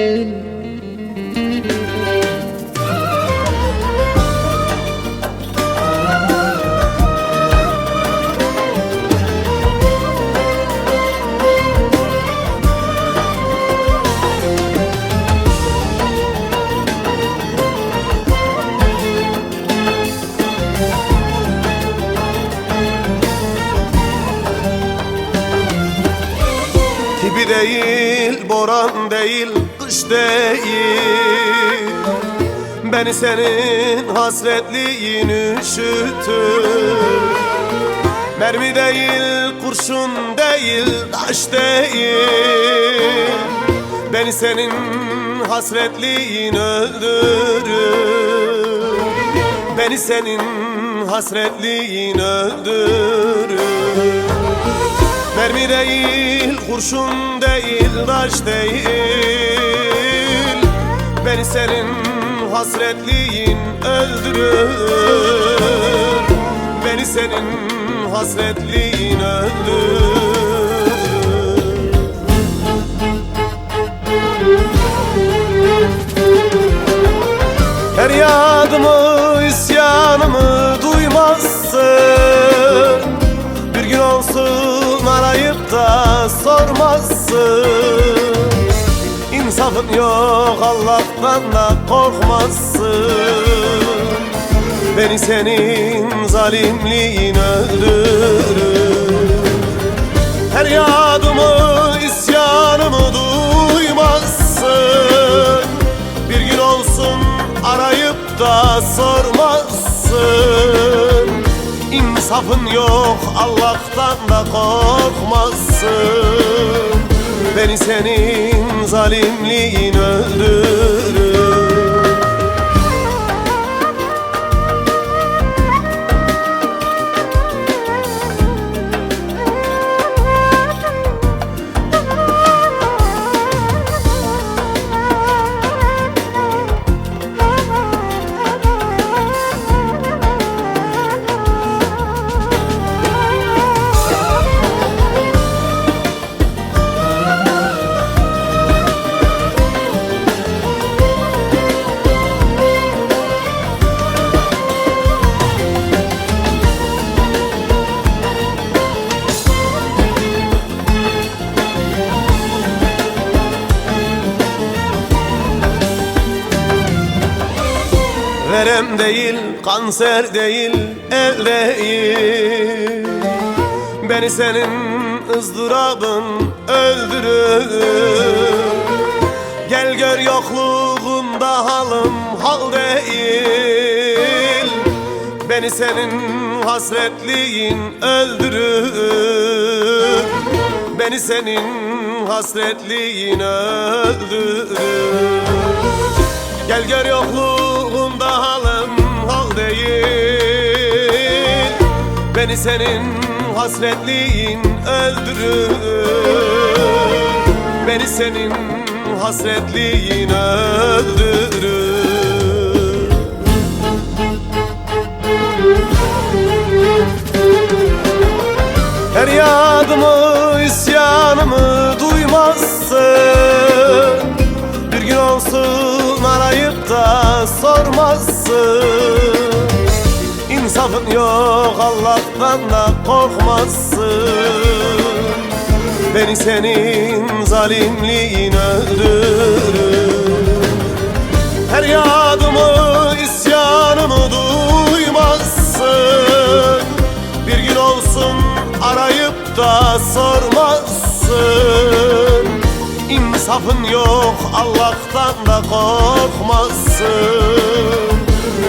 Tipi değil, boran değil, kış değil, beni senin hasretliğin üşütür. Mermi değil, kurşun değil, taş değil, beni senin hasretliğin öldürür. Beni senin hasretliğin öldürür. Mermi değil, kurşun değil, taş değil, beni senin hasretliğin öldürür. Beni senin hasretliğin öldürür. Feryadımı, isyanımı duymazsın. Bir gün olsun arayıp da sormazsın. İnsafın yok, Allah'tan da korkmazsın. Beni senin zalimliğin öldürür. Feryadımı, isyanımı duymazsın. Bir gün olsun arayıp da sormazsın. İnsafın yok, Allah'tan da korkmazsın. Beni senin zalimliğin öldürür. Verem değil, kanser değil, el değil, beni senin ızdırabın öldürür. Gel gör yokluğunda halım hal değil, beni senin hasretliğin öldürür. Beni senin hasretliğin öldürür. Gel gör yokluğumda halim hal değil, beni senin hasretliğin öldürür. Beni senin hasretliğin öldürür. Feryadımı, isyanımı duymazsın. Bir gün olsun arayıp da sormazsın. İnsafın yok, Allah'tan da korkmazsın. Beni senin zalimliğin öldürür. Feryadımı, isyanımı duymazsın. Bir gün olsun arayıp da sormazsın. İnsafın yok, Allah'tan da korkmazsın.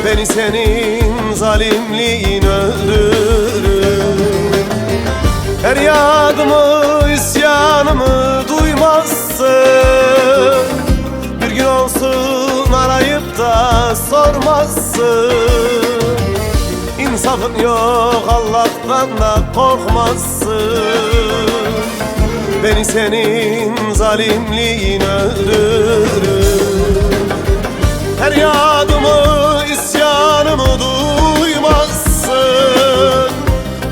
Beni senin zalimliğin öldürür. Feryadımı, isyanımı duymazsın. Bir gün olsun arayıp da sormazsın. İnsafın yok, Allah'tan da korkmazsın. Beni senin zalimliğin öldürür. Feryadımı, isyanımı duymazsın.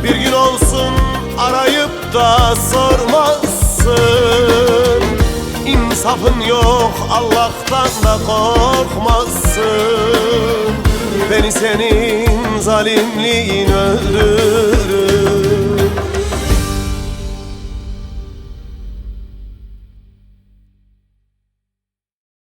Bir gün olsun arayıp da sormazsın. insafın yok, Allah'tan da korkmazsın. Beni senin zalimliğin öldürür.